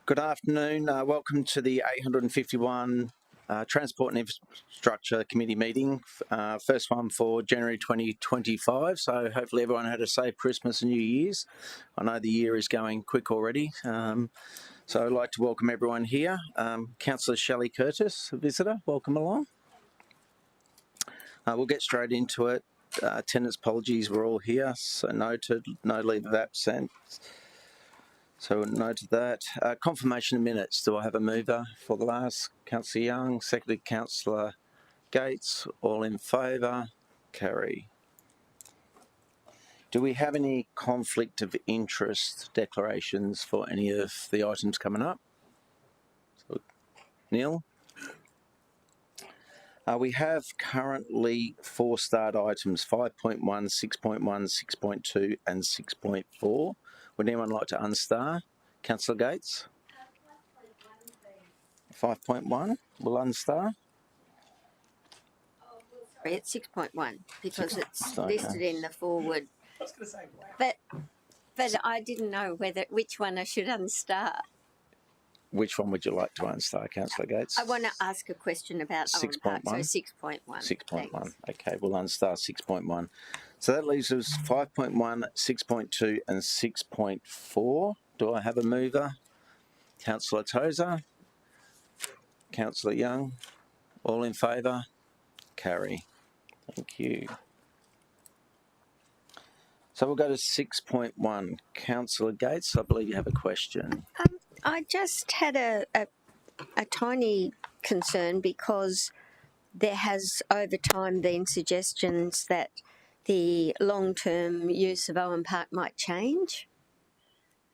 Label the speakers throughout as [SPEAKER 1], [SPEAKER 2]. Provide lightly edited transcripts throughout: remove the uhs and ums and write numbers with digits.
[SPEAKER 1] Good afternoon. Welcome to the 851 Transport and Infrastructure Committee meeting. First one for January 2025. So hopefully everyone had a safe Christmas and New Year's. I know the year is going quick already. So I'd like to welcome everyone here. Councillor Shelley Curtis, a visitor, welcome along. We'll get straight into it. Attendance apologies, we're all here. So noted, no leave of absence. So noted that. Confirmation of minutes. Do I have a mover for the last? Councillor Young, seconded Councillor Gates. All in favour? Carry. Do we have any conflict of interest declarations for any of the items coming up? So, Neil? We have currently 4 start items, 5.1, 6.1, 6.2 and 6.4. Would anyone like to unstar? Councillor Gates? 5.1, we'll unstar.
[SPEAKER 2] Sorry, it's 6.1 because it's listed in the forward. I was going to say, wow. But I didn't know which one I should unstar.
[SPEAKER 1] Which one would you like to unstar, Councillor Gates?
[SPEAKER 2] I want to ask a question about Owen Park, so 6.1.
[SPEAKER 1] 6.1, okay, we'll unstar 6.1. So that leaves us 5.1, 6.2 and 6.4. Do I have a mover? Councillor Tozer? Councillor Young? All in favour? Carry. Thank you. So we'll go to 6.1. Councillor Gates, I believe you have a question.
[SPEAKER 2] I just had a tiny concern because there has over time been suggestions that the long-term use of Owen Park might change.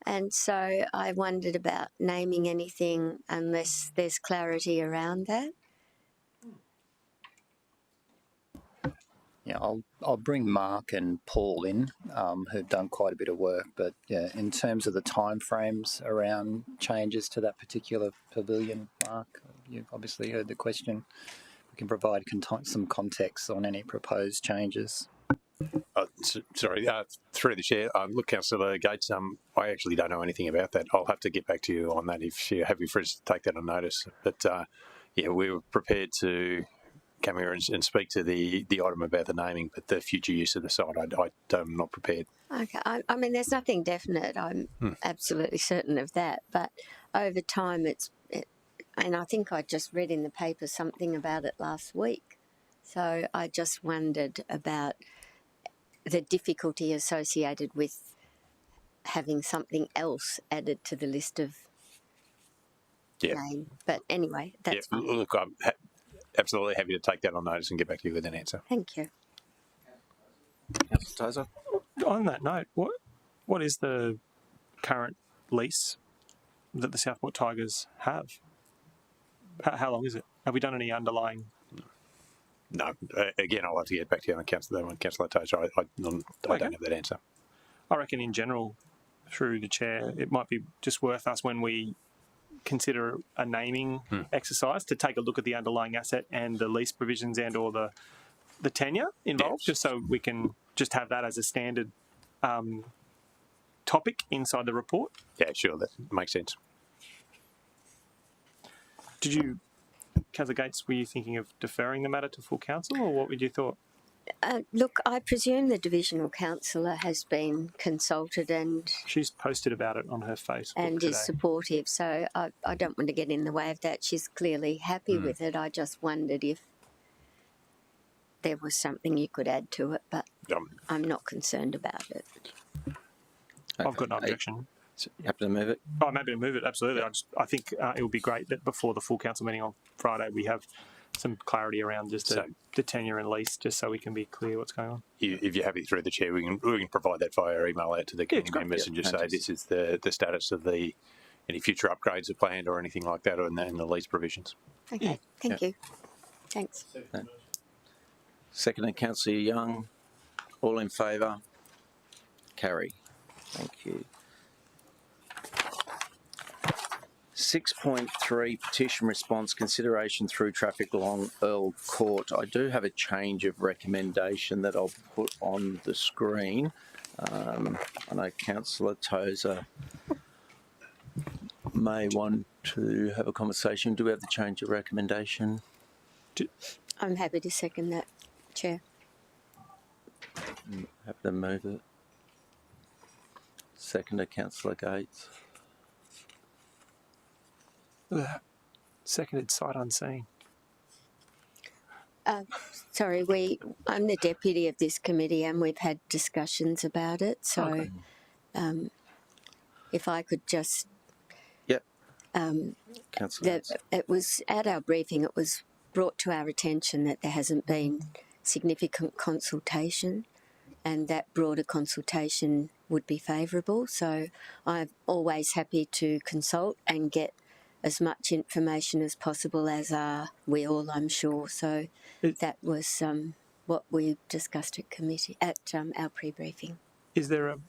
[SPEAKER 2] And so I wondered about naming anything unless there's clarity around that.
[SPEAKER 3] Yeah, I'll bring Mark and Paul in, who've done quite a bit of work. But yeah, in terms of the timeframes around changes to that particular pavilion, Mark, you've obviously heard the question. We can provide some context on any proposed changes.
[SPEAKER 4] Sorry, through the chair. Look, Councillor Gates, I actually don't know anything about that. I'll have to get back to you on that if you're happy for us to take that on notice. But yeah, we were prepared to come here and speak to the item about the naming, but the future use of the site, I'm not prepared.
[SPEAKER 2] Okay, I mean, there's nothing definite. I'm absolutely certain of that. But over time, and I think I just read in the paper something about it last week. So I just wondered about the difficulty associated with having something else added to the list of name. But anyway, that's fine.
[SPEAKER 4] Look, I'm absolutely happy to take that on notice and get back to you with an answer.
[SPEAKER 2] Thank you.
[SPEAKER 1] Councillor Tozer?
[SPEAKER 5] On that note, what is the current lease that the Southport Tigers have? How long is it? Have we done any underlying?
[SPEAKER 4] No, again, I'll have to get back to you on Councillor Tozer. I don't have that answer.
[SPEAKER 5] I reckon in general, through the chair, it might be just worth us when we consider a naming exercise to take a look at the underlying asset and the lease provisions and or the tenure involved, just so we can just have that as a standard topic inside the report.
[SPEAKER 4] Yeah, sure, that makes sense.
[SPEAKER 5] Did you, Councillor Gates, were you thinking of deferring the matter to full council, or what would you thought?
[SPEAKER 2] Look, I presume the divisional councillor has been consulted and
[SPEAKER 5] she's posted about it on her Facebook
[SPEAKER 2] and
[SPEAKER 5] today.
[SPEAKER 2] is supportive. So I don't want to get in the way of that. She's clearly happy with it. I just wondered if there was something you could add to it, but I'm not concerned about it.
[SPEAKER 5] Okay. I've got no objection.
[SPEAKER 1] So you happy to move it?
[SPEAKER 5] Oh, I'm happy to move it, absolutely. I think it would be great that before the full council meeting on Friday we have some clarity around just the tenure and lease, just so we can be clear what's going on.
[SPEAKER 4] If you're happy through the chair, we can provide that via email out to the committee members and just say this is the status of any future upgrades are planned or anything like that, and the lease provisions.
[SPEAKER 2] Okay, thank you. Thanks.
[SPEAKER 1] Seconded Councillor Young. All in favour? Carry. Thank you. 6.3 petition response consideration through traffic along Earle Court. I do have a change of recommendation that I'll put on the screen. I know Councillor Tozer may want to have a conversation. Do we have to change your recommendation?
[SPEAKER 2] I'm happy to second that, Chair.
[SPEAKER 1] Happy to move it. Seconder, Councillor Gates.
[SPEAKER 5] Seconded sight unseen.
[SPEAKER 2] Sorry, I'm the deputy of this committee and we've had discussions about it. So
[SPEAKER 5] Okay.
[SPEAKER 2] If I could just...
[SPEAKER 1] Yep. Councillor Gates.
[SPEAKER 2] It was at our briefing, it was brought to our attention that there hasn't been significant consultation and that broader consultation would be favourable. So I'm always happy to consult and get as much information as possible, as are we all, I'm sure. So that was what we discussed at committee at our pre-briefing.
[SPEAKER 5] Is there a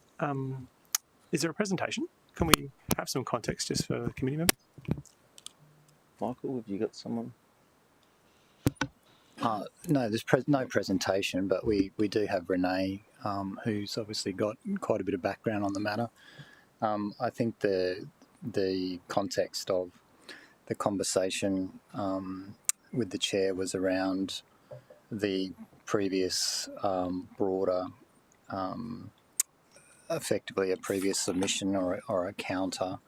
[SPEAKER 5] presentation? Can we have some context just for the committee members?
[SPEAKER 1] Michael, have you got someone?
[SPEAKER 3] No, there's no presentation, but we do have Renee, who's obviously got quite a bit of background on the matter. I think the context of the conversation with the chair was around the previous broader, effectively a previous submission or a counter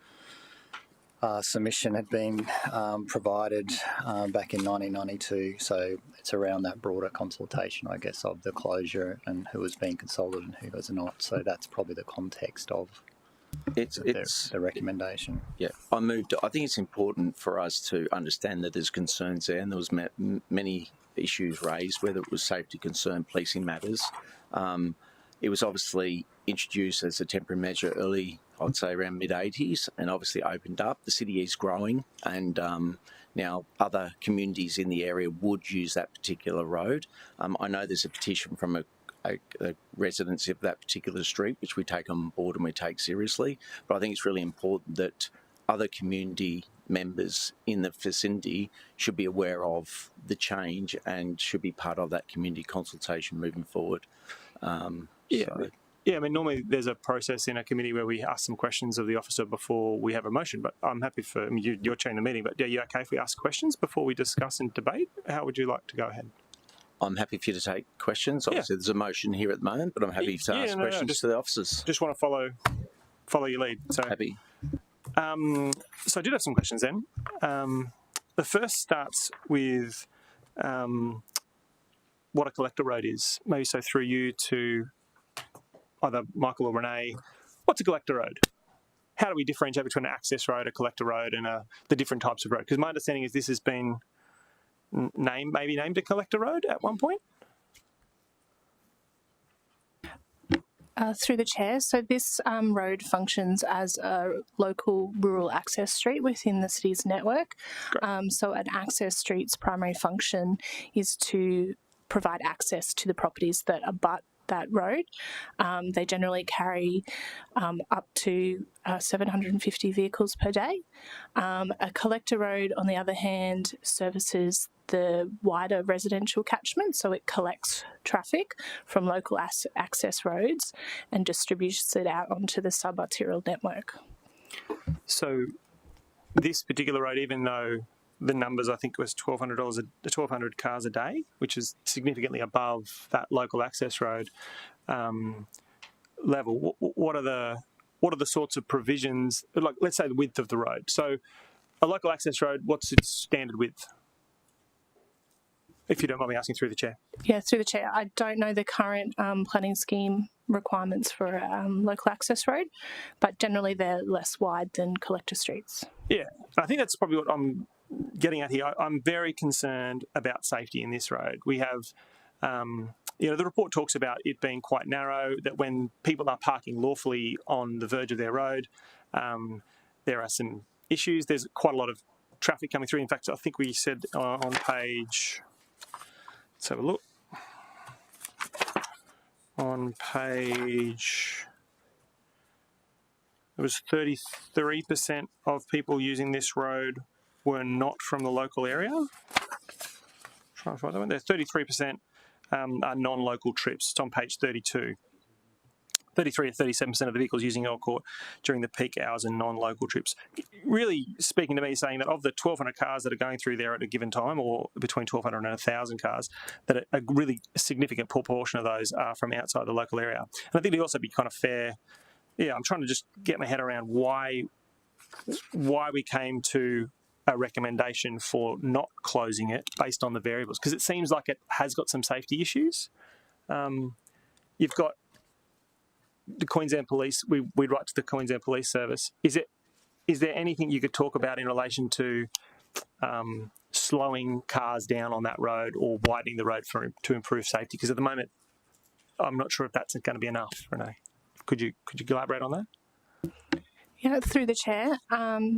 [SPEAKER 3] submission had been provided back in 1992. So it's around that broader consultation, I guess, of the closure and who was being consulted and who was not. So that's probably the context of the recommendation.
[SPEAKER 1] Yeah, I think it's important for us to understand that there's concerns there, and there was many issues raised, whether it was safety concern, policing matters. It was obviously introduced as a temporary measure early, I'd say around mid-80s, and obviously opened up. The city is growing, and now other communities in the area would use that particular road. I know there's a petition from a residents of that particular street, which we take on board and we take seriously. But I think it's really important that other community members in the vicinity should be aware of the change and should be part of that community consultation moving forward.
[SPEAKER 5] Yeah, I mean, normally there's a process in a committee where we ask some questions of the officer before we have a motion, but I'm happy for, I mean, you're chairing the meeting, but are you okay if we ask questions before we discuss and debate? How would you like to go ahead?
[SPEAKER 1] I'm happy for you to take questions. Obviously, there's a motion here at the moment, but I'm happy to ask questions to the officers.
[SPEAKER 5] Just want to follow your lead. So
[SPEAKER 1] happy.
[SPEAKER 5] So I did have some questions then. The first starts with what a collector road is. Maybe so through you to either Michael or Renee. What's a collector road? How do we differentiate between an access road, a collector road, and the different types of road? Because my understanding is this has been named a collector road at one point?
[SPEAKER 6] Through the chair. So this road functions as a local rural access street within the city's network. So an access street's primary function is to provide access to the properties that abut that road. They generally carry up to 750 vehicles per day. A collector road, on the other hand, services the wider residential catchment, so it collects traffic from local access roads and distributes it out onto the sub-arterial network.
[SPEAKER 5] So this particular road, even though the numbers, I think it was $1,200 cars a day, which is significantly above that local access road level. What are the sorts of provisions? Like, let's say the width of the road. So, a local access road, what's its standard width? If you don't mind me asking through the chair.
[SPEAKER 6] Yeah, through the chair. I don't know the current planning scheme requirements for local access road, but generally they're less wide than collector streets.
[SPEAKER 5] Yeah, I think that's probably what I'm getting at here. I'm very concerned about safety in this road. We have, the report talks about it being quite narrow, that when people are parking lawfully on the verge of their road, there are some issues. There's quite a lot of traffic coming through. In fact, I think we said on page... Let's have a look. On page... It was 33% of people using this road were not from the local area. Try to find that one. There's 33% are non-local trips. It's on page 32. 33 or 37% of the vehicles using Earle Court during the peak hours and non-local trips. Really speaking to me, saying that of the 1,200 cars that are going through there at a given time, or between 1,200 and 1,000 cars, that a really significant proportion of those are from outside the local area. And I think it'd also be kind of fair. Yeah, I'm trying to just get my head around why we came to a recommendation for not closing it based on the variables, because it seems like it has got some safety issues. You've got the Queensland Police. We write to the Queensland Police Service. Is there anything you could talk about in relation to slowing cars down on that road or widening the road to improve safety? Because at the moment, I'm not sure if that's going to be enough. Renee, could you elaborate on that?
[SPEAKER 6] Yeah, through the chair.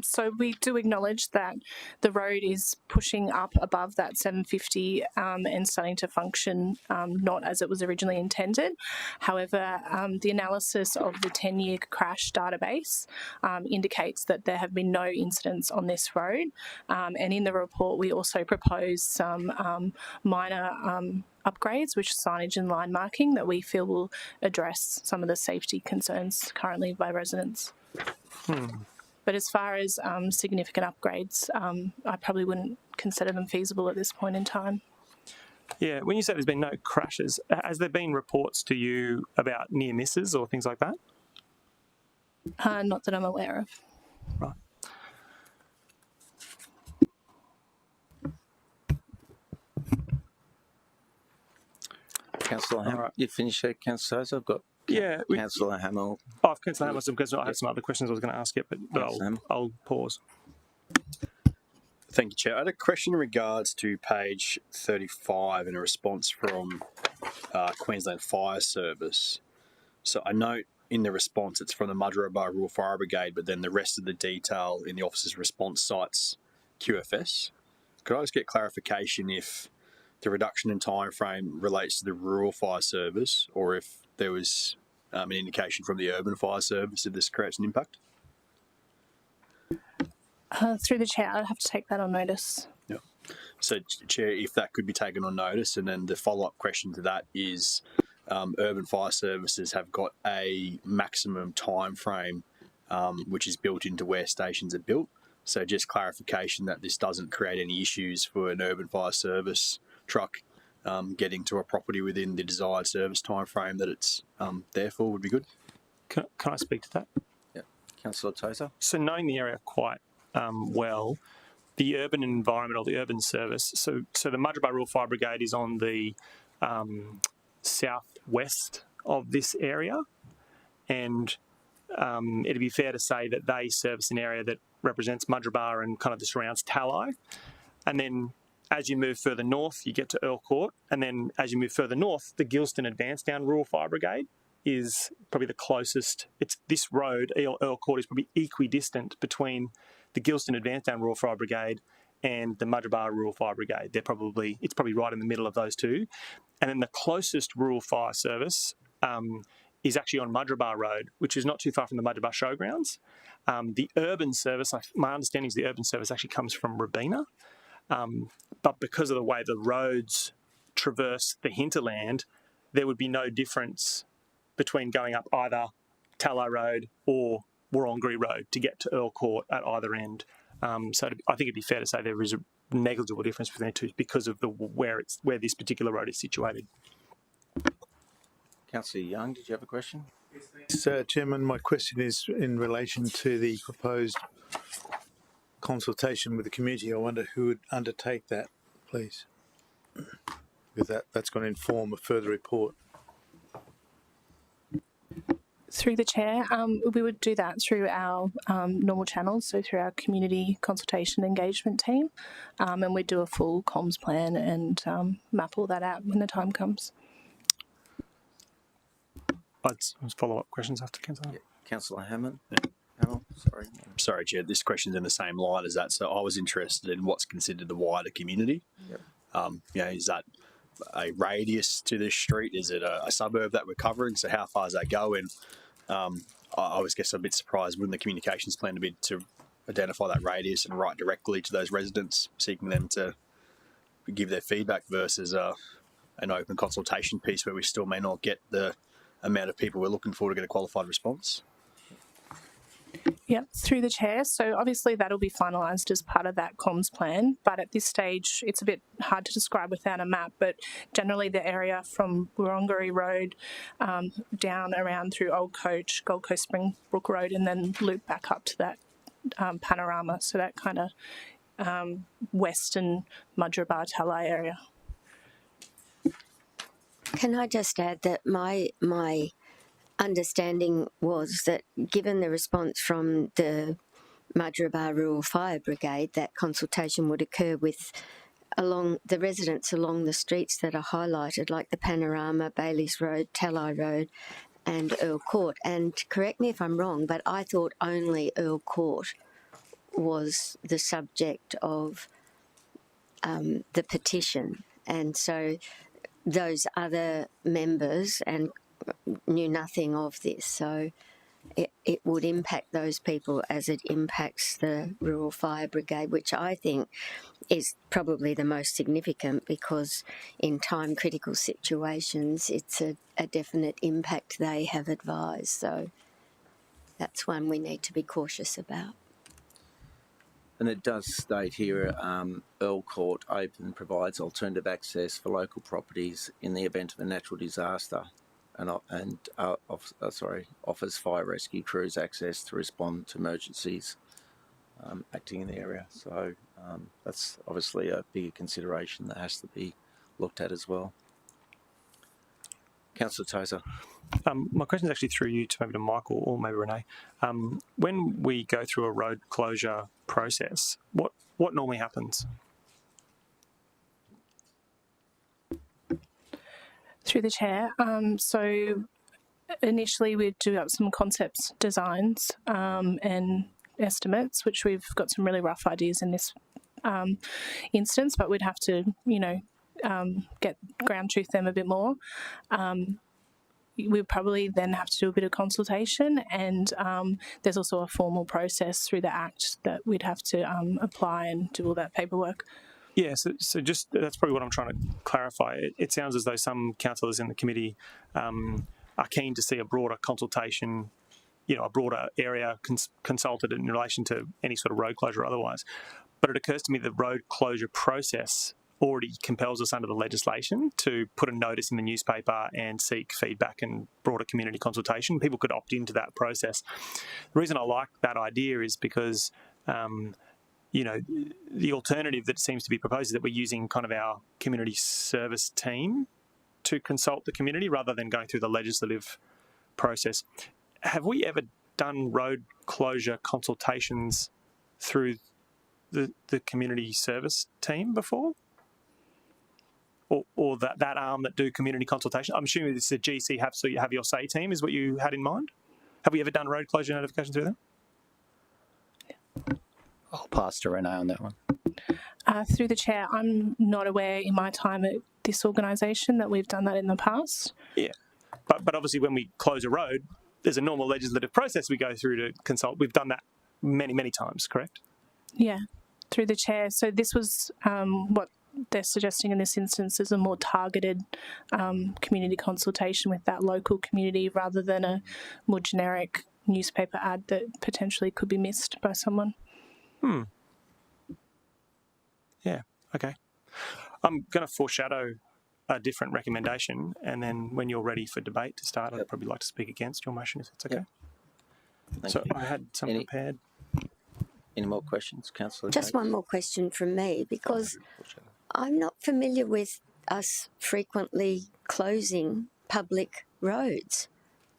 [SPEAKER 6] So we do acknowledge that the road is pushing up above that 750 and starting to function not as it was originally intended. However, the analysis of the 10-year crash database indicates that there have been no incidents on this road. And in the report, we also propose some minor upgrades, which are signage and line marking, that we feel will address some of the safety concerns currently by residents. But as far as significant upgrades, I probably wouldn't consider them feasible at this point in time.
[SPEAKER 5] Yeah, when you say there's been no crashes, has there been reports to you about near misses or things like that?
[SPEAKER 6] Not that I'm aware of.
[SPEAKER 5] Right.
[SPEAKER 1] Councillor Hammer, you finished there, Councillor Tozer? I've got Councillor Hamill.
[SPEAKER 5] Oh, Councillor Hammer, because I have some other questions I was going to ask you, but I'll pause.
[SPEAKER 7] Thank you, Chair. I had a question in regards to page 35 and a response from Queensland Fire Service. So I note in the response it's from the Mudgeeraba Rural Fire Brigade, but then the rest of the detail in the officer's response cites QFS. Could I just get clarification if the reduction in time frame relates to the Rural Fire Service, or if there was an indication from the Urban Fire Service that this creates an impact?
[SPEAKER 6] Through the chair, I'd have to take that on notice.
[SPEAKER 7] Yeah. So, Chair, if that could be taken on notice, and then the follow-up question to that is, Urban Fire Services have got a maximum time frame which is built into where stations are built. So just clarification that this doesn't create any issues for an Urban Fire Service truck getting to a property within the desired service time frame that it's there for would be good.
[SPEAKER 5] Can I speak to that?
[SPEAKER 1] Yeah, Councillor Tozer.
[SPEAKER 5] So knowing the area quite well, the urban environment or the urban service, so the Mudgeeraba Rural Fire Brigade is on the southwest of this area, and it'd be fair to say that they service an area that represents Mudgeeraba and kind of the surrounds Talai. And then as you move further north, you get to Earle Court, and then as you move further north, the Gilston Advanced Down Rural Fire Brigade is probably the closest. It's this road, Earle Court, is probably equidistant between the Gilston Advanced Down Rural Fire Brigade and the Mudgeeraba Rural Fire Brigade. It's probably right in the middle of those two. And then the closest rural fire service is actually on Mudgeeraba Road, which is not too far from the Mudgeeraba Showgrounds. The urban service, my understanding is the urban service actually comes from Robina. But because of the way the roads traverse the hinterland, there would be no difference between going up either Tallow Road or Warrongri Road to get to Earle Court at either end. So I think it'd be fair to say there is a negligible difference between the two because of where this particular road is situated.
[SPEAKER 1] Councillor Young, did you have a question?
[SPEAKER 8] Yes, Chairman, my question is in relation to the proposed consultation with the community. I wonder who would undertake that, please, because that's going to inform a further report.
[SPEAKER 6] Through the chair, we would do that through our normal channels, so through our community consultation engagement team, and we'd do a full comms plan and map all that out when the time comes.
[SPEAKER 5] Let's follow-up questions after Councillor.
[SPEAKER 1] Yeah. Councillor Hammond.
[SPEAKER 7] Yeah.
[SPEAKER 1] Hammond, sorry.
[SPEAKER 7] Sorry, Chair, this question's in the same line as that. So I was interested in what's considered the wider community. Yep. Is that a radius to this street? Is it a suburb that we're covering? So how far does that go? And I always guess I'm a bit surprised when the communications plan to be to identify that radius and write directly to those residents, seeking them to give their feedback versus an open consultation piece where we still may not get the amount of people we're looking for to get a qualified response?
[SPEAKER 6] Yeah, through the chair. So obviously that'll be finalised as part of that comms plan, but at this stage it's a bit hard to describe without a map, but generally the area from Wurrunggeri Road down around through Old Coach, Gold Coast Springbrook Road, and then loop back up to that panorama, so that kind of western Mudgeeraba Talai area.
[SPEAKER 2] Can I just add that my understanding was that given the response from the Mudgeeraba Rural Fire Brigade, that consultation would occur with along the residents along the streets that are highlighted, like the Panorama, Bailey's Road, Talai Road and Earle Court. And correct me if I'm wrong, but I thought only Earle Court was the subject of the petition. And so those other members and knew nothing of this, so it would impact those people as it impacts the Rural Fire Brigade, which I think is probably the most significant, because in time critical situations it's a definite impact they have advised, so that's one we need to be cautious about.
[SPEAKER 1] And it does state here, Earle Court open provides alternative access for local properties in the event of a natural disaster, and offers fire rescue crews access to respond to emergencies acting in the area. So that's obviously a bigger consideration that has to be looked at as well. Councillor Tozer.
[SPEAKER 5] My question is actually through you to maybe to Michael or maybe Renee. When we go through a road closure process, what normally happens?
[SPEAKER 6] Through the chair. So initially we'd do up some concepts designs and estimates, which we've got some really rough ideas in this instance, but we'd have to, get ground truth them a bit more. We probably then have to do a bit of consultation, and there's also a formal process through the Act that we'd have to apply and do all that paperwork.
[SPEAKER 5] Yeah, so just that's probably what I'm trying to clarify. It sounds as though some councillors in the committee are keen to see a broader consultation, a broader area consulted in relation to any sort of road closure or otherwise. But it occurs to me the road closure process already compels us under the legislation to put a notice in the newspaper and seek feedback and broader community consultation. People could opt into that process. The reason I like that idea is because the alternative that seems to be proposed is that we're using kind of our community service team to consult the community rather than going through the legislative process. Have we ever done road closure consultations through the community service team before? Or that arm that do community consultation? I'm assuming this is a GC have your say team is what you had in mind? Have we ever done road closure notification through them?
[SPEAKER 3] I'll pass to Renee on that one.
[SPEAKER 6] Through the chair, I'm not aware in my time at this organisation that we've done that in the past.
[SPEAKER 5] Yeah, but obviously when we close a road, there's a normal legislative process we go through to consult. We've done that many, many times, correct?
[SPEAKER 6] Yeah, through the chair. So this was what they're suggesting in this instance is a more targeted community consultation with that local community rather than a more generic newspaper ad that potentially could be missed by someone.
[SPEAKER 5] Yeah, okay. I'm going to foreshadow a different recommendation, and then when you're ready for debate to start, I'd probably like to speak against your motion if it's okay. So I had some prepared.
[SPEAKER 1] Any more questions, Councillor?
[SPEAKER 2] Just one more question from me, because I'm not familiar with us frequently closing public roads.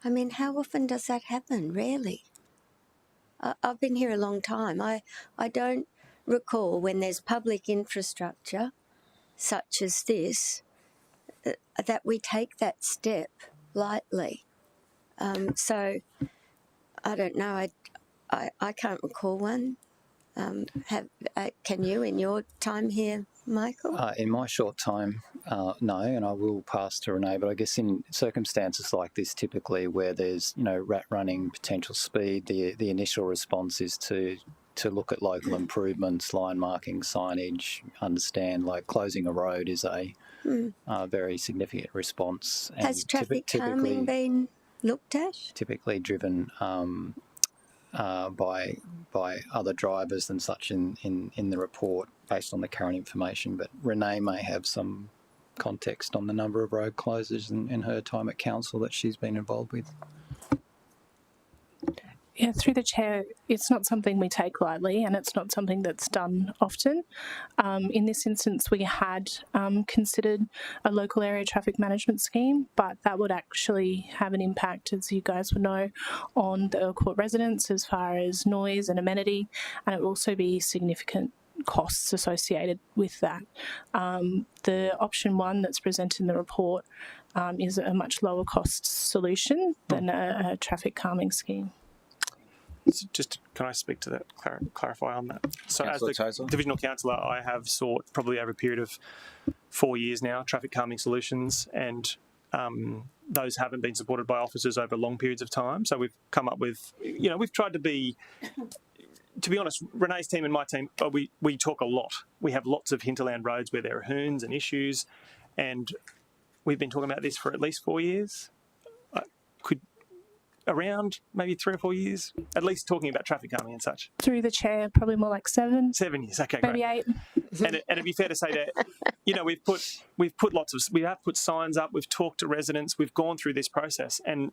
[SPEAKER 2] I mean, how often does that happen? Rarely. I've been here a long time. I don't recall when there's public infrastructure such as this that we take that step lightly. So I don't know. I can't recall one. Can you in your time here, Michael?
[SPEAKER 3] In my short time, no, and I will pass to Renee, but I guess in circumstances like this, typically where there's, rat running, potential speed, the initial response is to look at local improvements, line marking, signage, understand like closing a road is a very significant response. And
[SPEAKER 2] Has traffic calming been looked at?
[SPEAKER 3] typically driven by other drivers and such in the report based on the current information. But Renee may have some context on the number of road closures in her time at council that she's been involved with.
[SPEAKER 6] Yeah, through the chair, it's not something we take lightly, and it's not something that's done often. In this instance, we had considered a local area traffic management scheme, but that would actually have an impact, as you guys would know, on the Earle Court residents as far as noise and amenity, and it would also be significant costs associated with that. The option one that's presented in the report is a much lower cost solution than a traffic calming scheme.
[SPEAKER 5] So just can I speak to that, clarify on that? So
[SPEAKER 1] Councillor
[SPEAKER 5] as the
[SPEAKER 1] Tozer.
[SPEAKER 5] divisional councillor, I have sought probably over a period of 4 years now traffic calming solutions, and those haven't been supported by officers over long periods of time. So we've come up with, we've tried to be honest, Renee's team and my team, we talk a lot. We have lots of hinterland roads where there are hoons and issues, and we've been talking about this for at least 4 years. Around maybe 3 or 4 years, at least talking about traffic calming and such.
[SPEAKER 6] Through the chair, probably more like 7.
[SPEAKER 5] 7 years, okay,
[SPEAKER 6] maybe
[SPEAKER 5] great.
[SPEAKER 6] 8.
[SPEAKER 5] And it'd be fair to say that, we have put signs up, we've talked to residents, we've gone through this process, and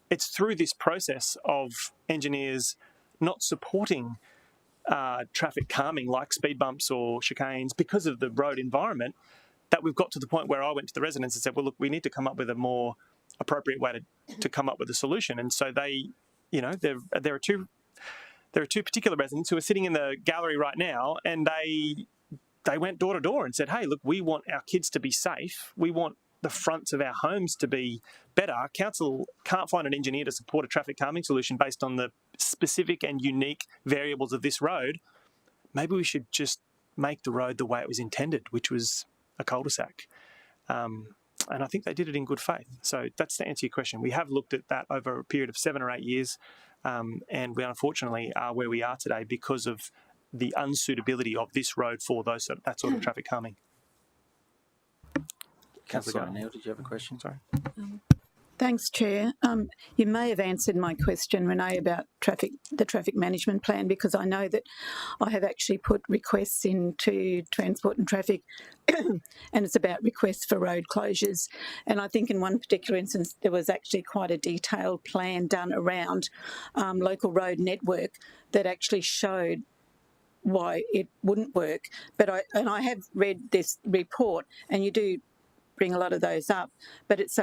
[SPEAKER 5] it's through this process of engineers not supporting traffic calming like speed bumps or chicanes because of the road environment that we've got to the point where I went to the residents and said, well, look, we need to come up with a more appropriate way to come up with a solution. And so they, there are two particular residents who are sitting in the gallery right now, and they went door to door and said, hey, look, we want our kids to be safe. We want the fronts of our homes to be better. Council can't find an engineer to support a traffic calming solution based on the specific and unique variables of this road. Maybe we should just make the road the way it was intended, which was a cul-de-sac. And I think they did it in good faith. So that's to answer your question. We have looked at that over a period of 7 or 8 years, and we unfortunately are where we are today because of the unsuitability of this road for that sort of traffic calming.
[SPEAKER 1] Councillor O'Neill, did you have a question?
[SPEAKER 5] Sorry.
[SPEAKER 9] Thanks, Chair. You may have answered my question, Renee, about the traffic management plan, because I know that I have actually put requests into Transport and Traffic, and it's about requests for road closures. And I think in one particular instance, there was actually quite a detailed plan done around local road network that actually showed why it wouldn't work. But I have read this report, and you do bring a lot of those up, but it's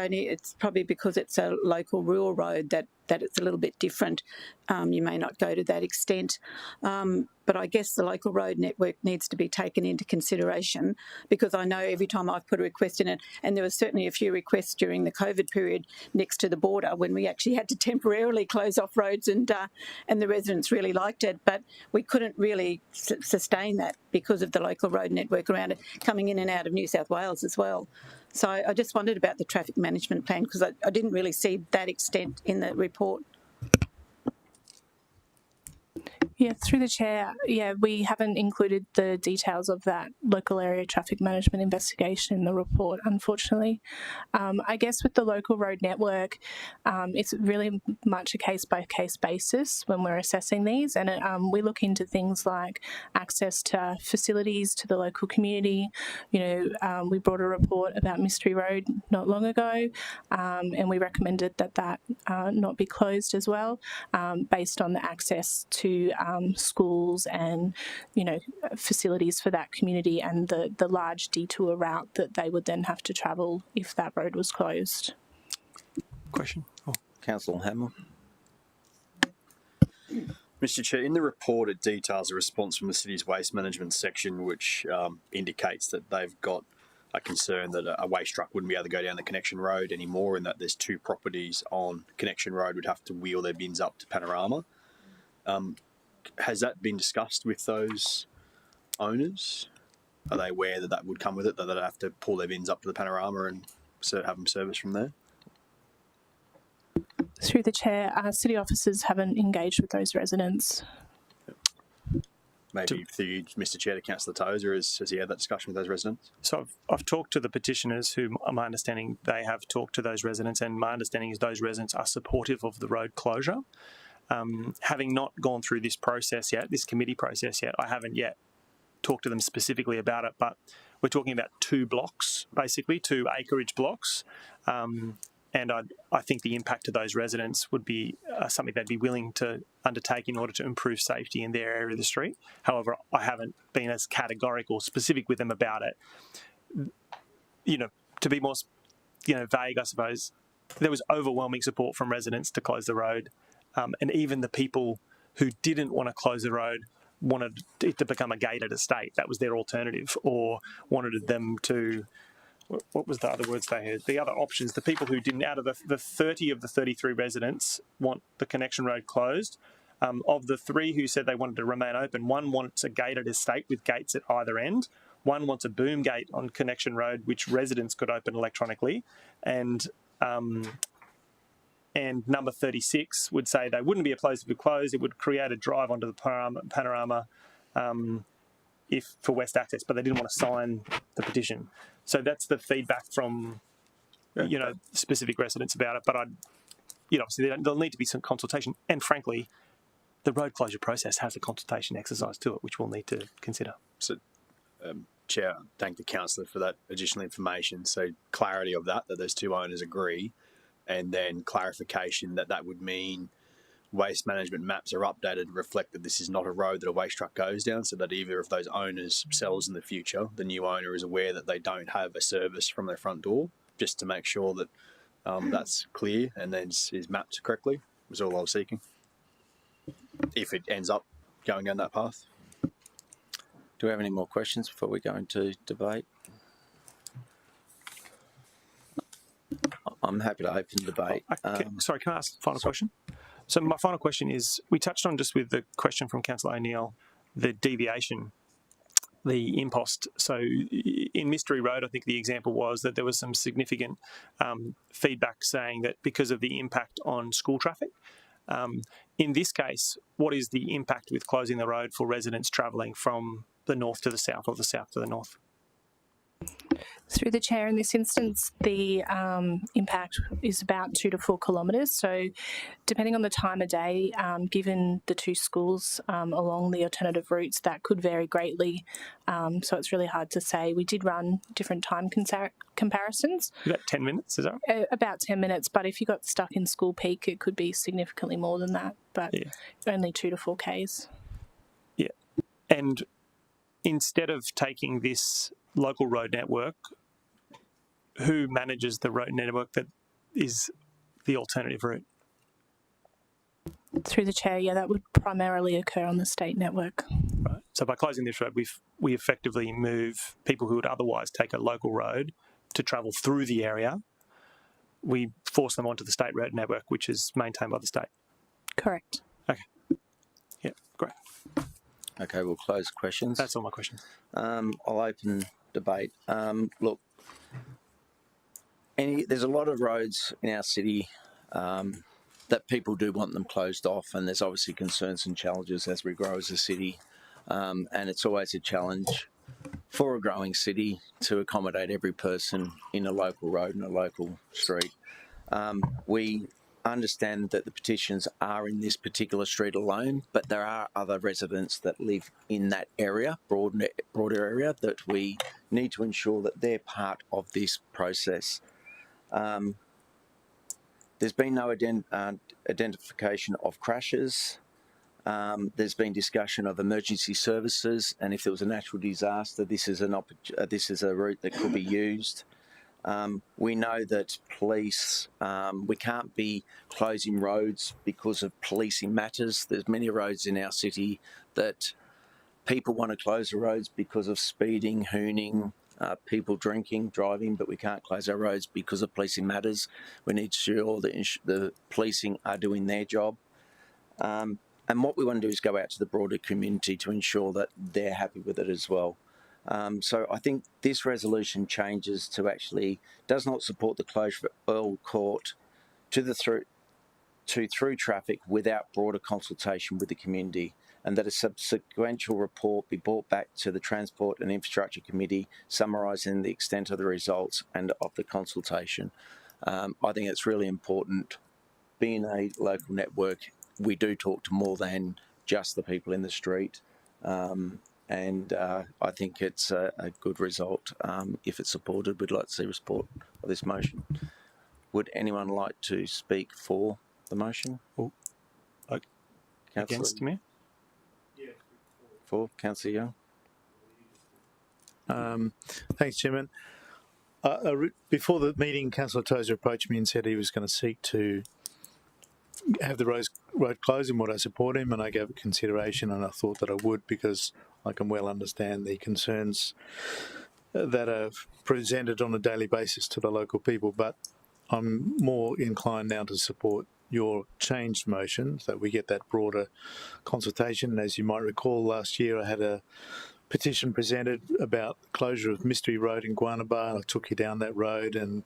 [SPEAKER 9] probably because it's a local rural road that it's a little bit different. You may not go to that extent, but I guess the local road network needs to be taken into consideration, because I know every time I've put a request in it, and there was certainly a few requests during the COVID period next to the border when we actually had to temporarily close off roads, and the residents really liked it, but we couldn't really sustain that because of the local road network around it coming in and out of New South Wales as well. So I just wondered about the traffic management plan, because I didn't really see that extent in the report.
[SPEAKER 6] Yeah, through the chair, we haven't included the details of that local area traffic management investigation in the report, unfortunately. I guess with the local road network, it's really much a case-by-case basis when we're assessing these, and we look into things like access to facilities to the local community. We brought a report about Mystery Road not long ago, and we recommended that not be closed as well, based on the access to schools and facilities for that community, and the large detour route that they would then have to travel if that road was closed.
[SPEAKER 5] Question?
[SPEAKER 1] Councillor Hamill.
[SPEAKER 7] Mr. Chair, in the report it details a response from the city's waste management section, which indicates that they've got a concern that a waste truck wouldn't be able to go down the Connection Road anymore, and that there's 2 properties on Connection Road would have to wheel their bins up to Panorama. Has that been discussed with those owners? Are they aware that would come with it, that they'd have to pull their bins up to the Panorama and have them serviced from there?
[SPEAKER 6] Through the chair, city officers haven't engaged with those residents.
[SPEAKER 7] maybe through Mr Chair to Councillor Tozer, has he had that discussion with those residents?
[SPEAKER 5] So I've talked to the petitioners who, my understanding, they have talked to those residents, and my understanding is those residents are supportive of the road closure. Having not gone through this process yet, this committee process yet, I haven't yet talked to them specifically about it, but we're talking about 2 blocks, basically, 2 acreage blocks. And I think the impact to those residents would be something they'd be willing to undertake in order to improve safety in their area of the street. However, I haven't been as categorical or specific with them about it. You know, to be more, vague, I suppose, there was overwhelming support from residents to close the road. And even the people who didn't want to close the road wanted it to become a gated estate. That was their alternative, or wanted them to... What was the other words they had? The other options, the people who didn't, out of the 30 of the 33 residents want the connection road closed. Of the 3 who said they wanted to remain open, 1 wants a gated estate with gates at either end. 1 wants a boom gate on connection road, which residents could open electronically. And number 36 would say they wouldn't be opposed if it closed. It would create a drive onto the panorama if for West Access, but they didn't want to sign the petition. So that's the feedback from, specific residents about it. But obviously there'll need to be some consultation. And frankly, the road closure process has a consultation exercise to it, which we'll need to consider.
[SPEAKER 7] So, Chair, thank the councillor for that additional information. So clarity of that those 2 owners agree, and then clarification that would mean waste management maps are updated to reflect that this is not a road that a waste truck goes down, so that either of those owners sells in the future, the new owner is aware that they don't have a service from their front door, just to make sure that that's clear and then is mapped correctly, was all I was seeking. If it ends up going down that path.
[SPEAKER 1] Do we have any more questions before we go into debate? I'm happy to open debate.
[SPEAKER 5] Sorry, can I ask a final question? So my final question is, we touched on just with the question from Councillor O'Neill, the deviation, the impost. So in Mystery Road, I think the example was that there was some significant feedback saying that because of the impact on school traffic. In this case, what is the impact with closing the road for residents travelling from the north to the south or the south to the north?
[SPEAKER 6] Through the chair, in this instance, the impact is about 2 to 4 kilometres. So depending on the time of day, given the 2 schools along the alternative routes, that could vary greatly. So it's really hard to say. We did run different time comparisons.
[SPEAKER 5] About 10 minutes, is that right?
[SPEAKER 6] About 10 minutes, but if you got stuck in school peak, it could be significantly more than that, but only 2 to 4 Ks.
[SPEAKER 5] Yeah. And instead of taking this local road network, who manages the road network that is the alternative route?
[SPEAKER 6] Through the chair, that would primarily occur on the state network.
[SPEAKER 5] Right. So by closing this road, we effectively move people who would otherwise take a local road to travel through the area. We force them onto the state road network, which is maintained by the state.
[SPEAKER 6] Correct.
[SPEAKER 5] Okay. Yeah, great.
[SPEAKER 1] Okay, we'll close questions.
[SPEAKER 5] That's all my questions.
[SPEAKER 1] I'll open debate. Look, there's a lot of roads in our city that people do want them closed off, and there's obviously concerns and challenges as we grow as a city, and it's always a challenge for a growing city to accommodate every person in a local road and a local street. We understand that the petitions are in this particular street alone, but there are other residents that live in that area, broader area, that we need to ensure that they're part of this process. There's been no identification of crashes. There's been discussion of emergency services, and if there was a natural disaster, this is a route that could be used. We know that police, we can't be closing roads because of policing matters. There's many roads in our city that people want to close the roads because of speeding, hooning, people drinking, driving, but we can't close our roads because of policing matters. We need to ensure that the policing are doing their job. And what we want to do is go out to the broader community to ensure that they're happy with it as well. So I think this resolution changes to actually does not support the closure of Earle Court to through traffic without broader consultation with the community. and that a subsequent report be brought back to the Transport and Infrastructure Committee summarising the extent of the results and of the consultation. I think it's really important. Being a local network, we do talk to more than just the people in the street, and I think it's a good result. If it's supported, we'd like to see a support of this motion. Would anyone like to speak for the motion?
[SPEAKER 5] Against me?
[SPEAKER 1] For Councillor Young?
[SPEAKER 8] Thanks, Chairman. Before the meeting, Councillor Tozer approached me and said he was going to seek to have the road closed, and would I support him? And I gave it consideration, and I thought that I would, because I can well understand the concerns that are presented on a daily basis to the local people. But I'm more inclined now to support your changed motion, that we get that broader consultation. As you might recall, last year I had a petition presented about the closure of Mystery Road in Guanaba. I took you down that road, and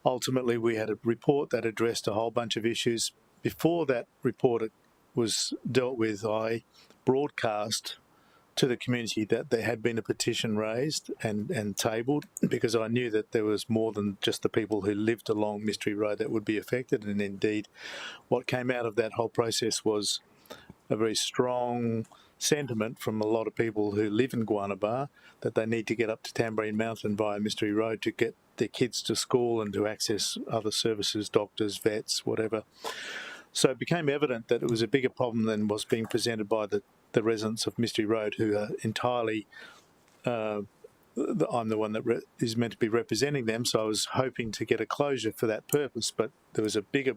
[SPEAKER 8] ultimately we had a report that addressed a whole bunch of issues. Before that report was dealt with, I broadcast to the community that there had been a petition raised and tabled, because I knew that there was more than just the people who lived along Mystery Road that would be affected. And indeed, what came out of that whole process was a very strong sentiment from a lot of people who live in Guanaba that they need to get up to Tamborine Mountain via Mystery Road to get their kids to school and to access other services, doctors, vets, whatever. So it became evident that it was a bigger problem than was being presented by the residents of Mystery Road, who are entirely, I'm the one that is meant to be representing them, so I was hoping to get a closure for that purpose, but there was a bigger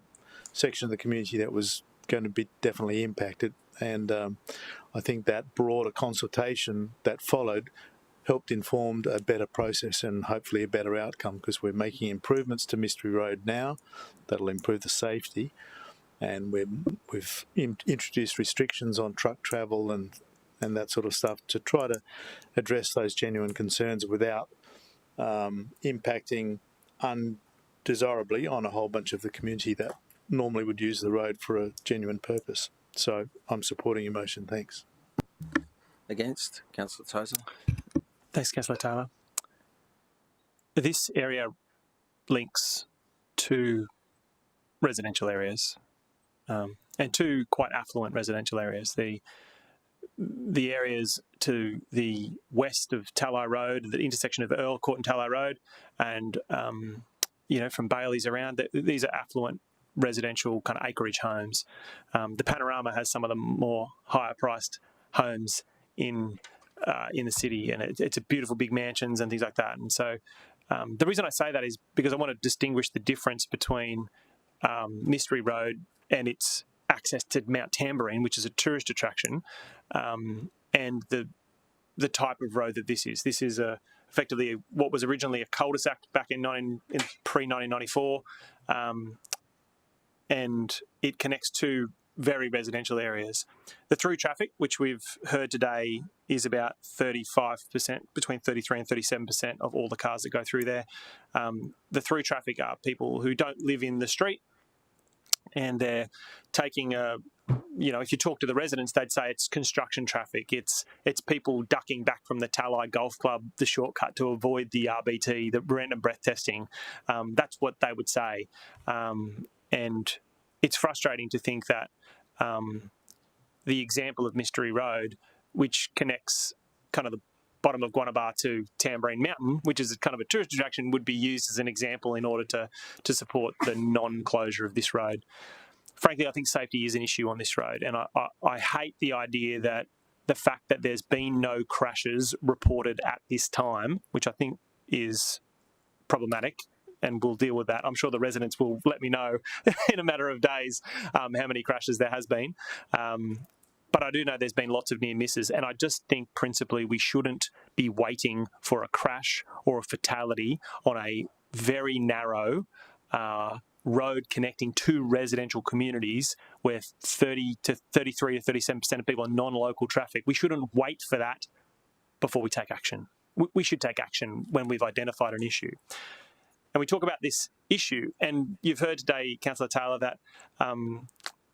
[SPEAKER 8] section of the community that was going to be definitely impacted, and I think that broader consultation that followed helped inform a better process and hopefully a better outcome, because we're making improvements to Mystery Road now that'll improve the safety. And we've introduced restrictions on truck travel and that sort of stuff to try to address those genuine concerns without impacting undesirably on a whole bunch of the community that normally would use the road for a genuine purpose. So I'm supporting your motion. Thanks.
[SPEAKER 1] Against? Councillor Tozer?
[SPEAKER 5] Thanks, Councillor Taylor. This area links two residential areas. And two quite affluent residential areas. The areas to the west of Tallow Road, the intersection of Earle Court and Tallow Road, and from Bailey's around, these are affluent residential kind of acreage homes. The panorama has some of the more higher priced homes in the city, and it's a beautiful big mansions and things like that. And so the reason I say that is because I want to distinguish the difference between Mystery Road and its access to Mount Tamborine, which is a tourist attraction, and the type of road that this is. This is effectively what was originally a cul-de-sac back in pre-1994, and it connects two very residential areas. The through traffic, which we've heard today, is about 35%, between 33 and 37% of all the cars that go through there. The through traffic are people who don't live in the street, and they're taking if you talk to the residents, they'd say it's construction traffic. It's people ducking back from the Talai Golf Club, the shortcut to avoid the RBT, the random breath testing. That's what they would say. And it's frustrating to think that the example of Mystery Road, which connects kind of the bottom of Guanaba to Tamborine Mountain, which is kind of a tourist attraction, would be used as an example in order to support the non-closure of this road. Frankly, I think safety is an issue on this road, and I hate the idea that the fact that there's been no crashes reported at this time, which I think is problematic, and we'll deal with that. I'm sure the residents will let me know in a matter of days how many crashes there has been. But I do know there's been lots of near misses, and I just think principally we shouldn't be waiting for a crash or a fatality on a very narrow road connecting two residential communities where 30 to 33 to 37% of people are non-local traffic. We shouldn't wait for that before we take action. We should take action when we've identified an issue. And we talk about this issue, and you've heard today, Councillor Taylor, that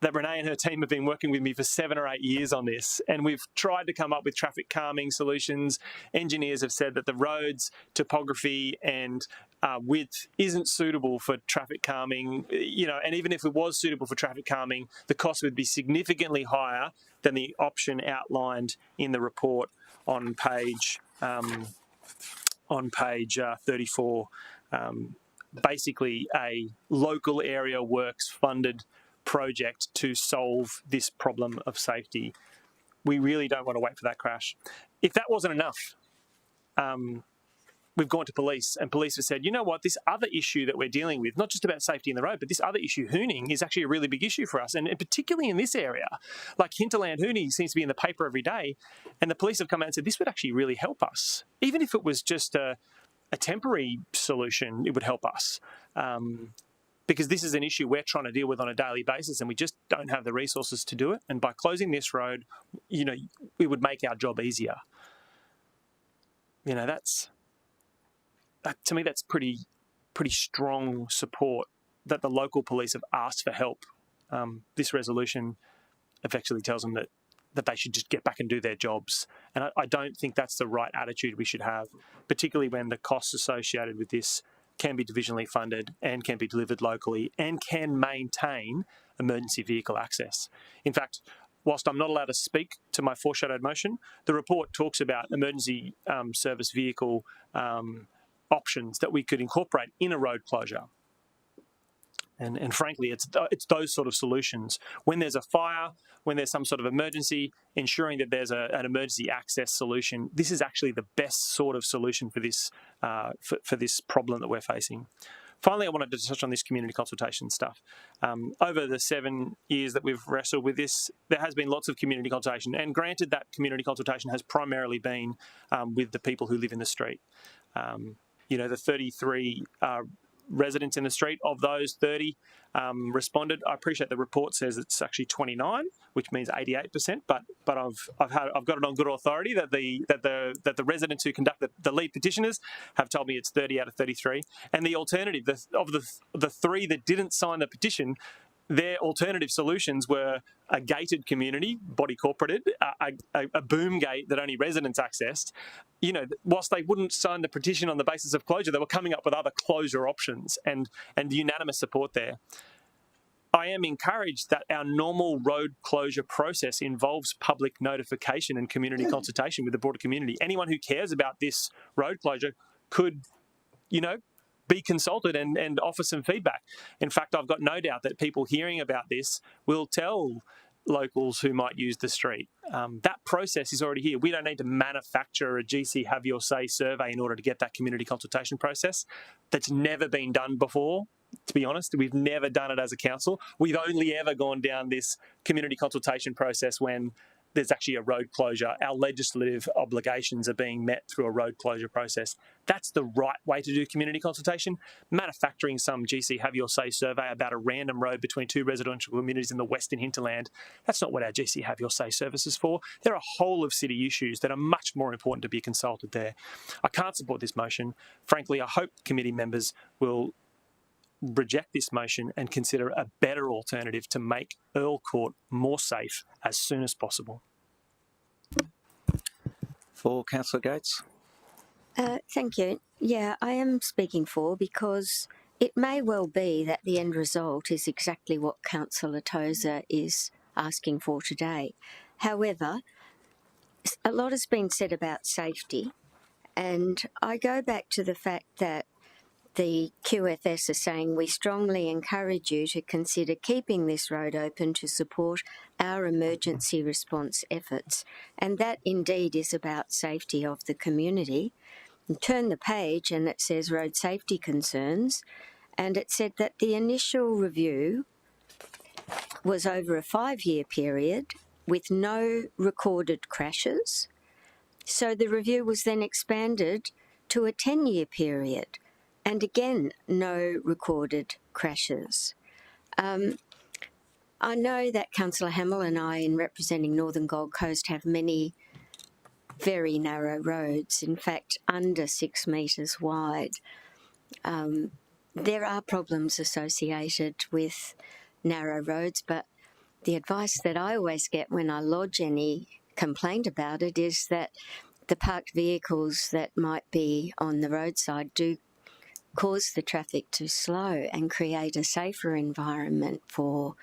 [SPEAKER 5] that Renee and her team have been working with me for 7 or 8 years on this, and we've tried to come up with traffic calming solutions. Engineers have said that the road's topography and width isn't suitable for traffic calming, and even if it was suitable for traffic calming, the cost would be significantly higher than the option outlined in the report on page 34. Basically, a local area works funded project to solve this problem of safety. We really don't want to wait for that crash. If that wasn't enough, we've gone to police, and police have said, you know what, this other issue that we're dealing with, not just about safety in the road, but this other issue, hooning, is actually a really big issue for us, and particularly in this area. Like hinterland hooning seems to be in the paper every day, and the police have come out and said, this would actually really help us. Even if it was just a temporary solution, it would help us. Because this is an issue we're trying to deal with on a daily basis, and we just don't have the resources to do it. And by closing this road, it would make our job easier. To me, that's pretty strong support that the local police have asked for help. This resolution effectively tells them that they should just get back and do their jobs. And I don't think that's the right attitude we should have, particularly when the costs associated with this can be divisionally funded and can be delivered locally and can maintain emergency vehicle access. In fact, whilst I'm not allowed to speak to my foreshadowed motion, the report talks about emergency service vehicle options that we could incorporate in a road closure. And frankly, it's those sort of solutions. When there's a fire, when there's some sort of emergency, ensuring that there's an emergency access solution, this is actually the best sort of solution for this for this problem that we're facing. Finally, I wanted to touch on this community consultation stuff. Over the 7 years that we've wrestled with this, there has been lots of community consultation. And granted, that community consultation has primarily been with the people who live in the street. The 33 residents in the street, of those 30 responded. I appreciate the report says it's actually 29, which means 88%. But I've got it on good authority that the residents who conduct the lead petitioners have told me it's 30 out of 33. And the alternative, of the 3 that didn't sign the petition, their alternative solutions were a gated community, body corporated, a boom gate that only residents accessed. Whilst they wouldn't sign the petition on the basis of closure, they were coming up with other closure options and unanimous support there. I am encouraged that our normal road closure process involves public notification and community consultation with the broader community. Anyone who cares about this road closure could, be consulted and offer some feedback. In fact, I've got no doubt that people hearing about this will tell locals who might use the street. That process is already here. We don't need to manufacture a GC Have Your Say survey in order to get that community consultation process. That's never been done before. To be honest, we've never done it as a council. We've only ever gone down this community consultation process when there's actually a road closure. Our legislative obligations are being met through a road closure process. That's the right way to do community consultation. Manufacturing some GC Have Your Say survey about a random road between 2 residential communities in the western hinterland, that's not what our GC Have Your Say service is for. There are a whole of city issues that are much more important to be consulted there. I can't support this motion. Frankly, I hope committee members will reject this motion and consider a better alternative to make Earle Court more safe as soon as possible.
[SPEAKER 1] For Councillor Gates.
[SPEAKER 2] Thank you. Yeah, I am speaking for, because it may well be that the end result is exactly what Councillor Tozer is asking for today. However, a lot has been said about safety, and I go back to the fact that the QFS are saying we strongly encourage you to consider keeping this road open to support our emergency response efforts. And that indeed is about safety of the community. And turn the page and it says road safety concerns. And it said that the initial review was over a 5-year period with no recorded crashes. So the review was then expanded to a 10-year period. And again, no recorded crashes. I know that Councillor Hamill and I, in representing Northern Gold Coast, have many very narrow roads, in fact, under 6 metres wide. There are problems associated with narrow roads, but the advice that I always get when I lodge any complaint about it is that the parked vehicles that might be on the roadside do cause the traffic to slow and create a safer environment for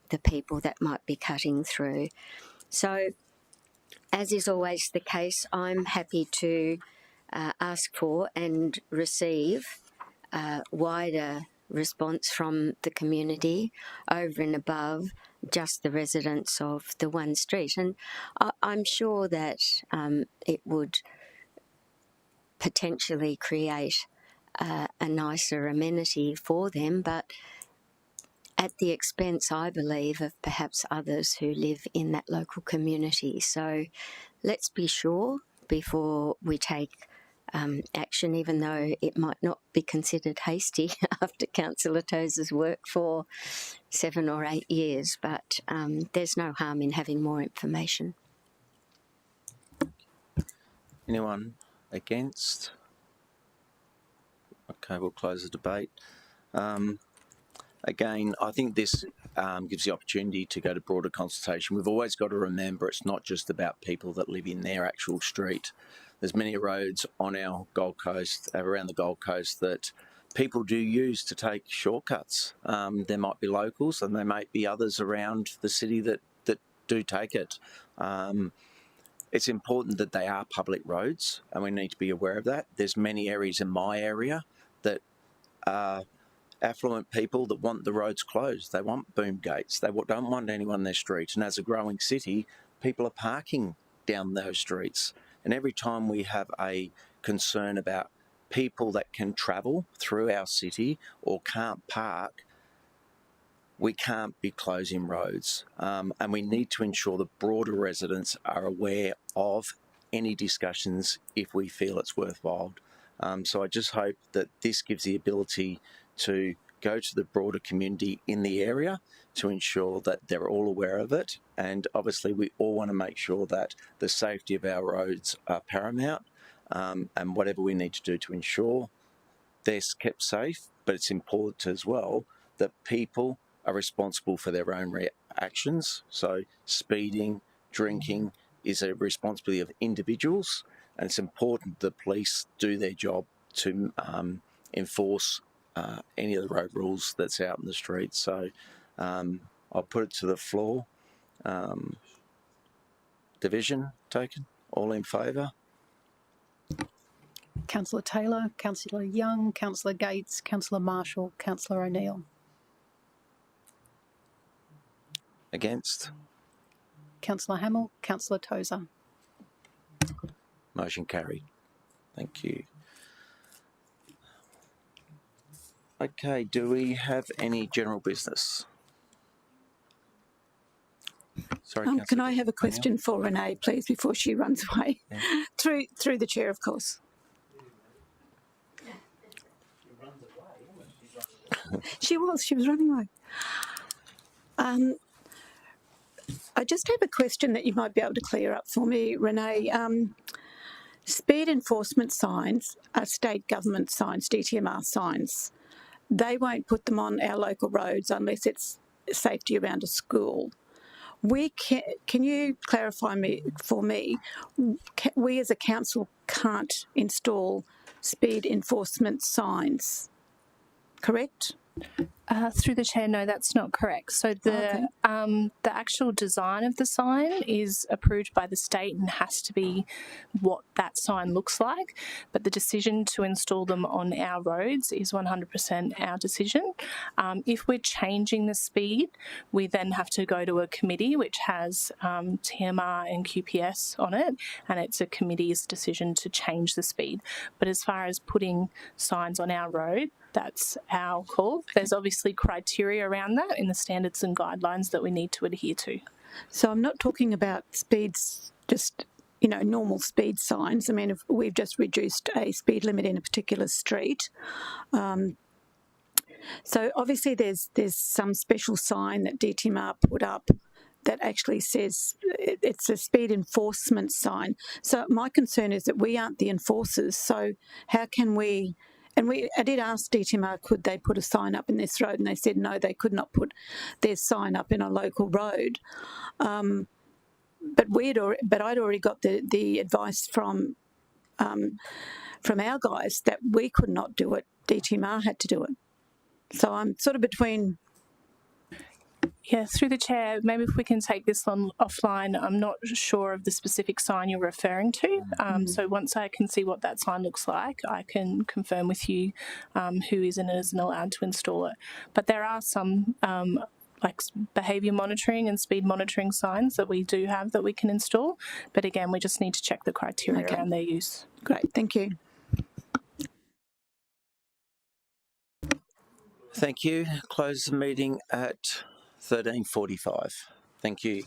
[SPEAKER 2] the people that might be cutting through. So, as is always the case, I'm happy to ask for and receive wider response from the community over and above just the residents of the one street. And I'm sure that it would potentially create a nicer amenity for them, but at the expense, I believe, of perhaps others who live in that local community. So let's be sure before we take action, even though it might not be considered hasty after Councillor Tozer's work for 7 or 8 years, but there's no harm in having more information.
[SPEAKER 1] Anyone against? Okay, we'll close the debate. Again, I think this gives the opportunity to go to broader consultation. We've always got to remember it's not just about people that live in their actual street. There's many roads on our Gold Coast, around the Gold Coast, that people do use to take shortcuts. There might be locals and there might be others around the city that do take it. It's important that they are public roads and we need to be aware of that. There's many areas in my area that are affluent people that want the roads closed. They want boom gates. They don't want anyone in their street. And as a growing city, people are parking down those streets. And every time we have a concern about people that can travel through our city or can't park, we can't be closing roads. And we need to ensure that broader residents are aware of any discussions if we feel it's worthwhile. So I just hope that this gives the ability to go to the broader community in the area to ensure that they're all aware of it. And obviously we all want to make sure that the safety of our roads are paramount, and whatever we need to do to ensure they're kept safe. But it's important as well that people are responsible for their own actions. So speeding, drinking is a responsibility of individuals, and it's important the police do their job to enforce any of the road rules that's out in the street. So I'll put it to the floor. Division taken. All in favour?
[SPEAKER 10] Councillor Taylor, Councillor Young, Councillor Gates, Councillor Marshall, Councillor O'Neill.
[SPEAKER 1] Against?
[SPEAKER 10] Councillor Hamill, Councillor Tozer.
[SPEAKER 1] Motion carried. Thank you. Okay, do we have any general business? Sorry,
[SPEAKER 9] can I have a question for Renee, please, before she runs away?
[SPEAKER 1] Yeah.
[SPEAKER 9] Through the chair, of course. She was running away. I just have a question that you might be able to clear up for me, Renee. Speed enforcement signs are state government signs, DTMR signs. They won't put them on our local roads unless it's safety around a school. Can you clarify for me, we as a council can't install speed enforcement signs, correct?
[SPEAKER 6] Through the chair, no, that's not correct. So the actual design of the sign is approved by the state and has to be what that sign looks like. But the decision to install them on our roads is 100% our decision. If we're changing the speed, we then have to go to a committee which has TMR and QPS on it, and it's a committee's decision to change the speed. But as far as putting signs on our road, that's our call. There's obviously criteria around that in the standards and guidelines that we need to adhere to.
[SPEAKER 9] So I'm not talking about speeds, just, normal speed signs. I mean, if we've just reduced a speed limit in a particular street. So obviously there's some special sign that DTMR put up that actually says it's a speed enforcement sign. So my concern is that we aren't the enforcers. So how can we and I did ask DTMR, could they put a sign up in this road, and they said no, they could not put their sign up in a local road. But I'd already got the advice from our guys that we could not do it. DTMR had to do it. So I'm sort of between.
[SPEAKER 6] Yeah, through the chair, maybe if we can take this on offline. I'm not sure of the specific sign you're referring to. So once I can see what that sign looks like, I can confirm with you who is and isn't allowed to install it. But there are some like behaviour monitoring and speed monitoring signs that we do have that we can install. But again, we just need to check the criteria around their use.
[SPEAKER 9] Great, thank you.
[SPEAKER 1] Thank you. Close the meeting at 13:45. Thank you.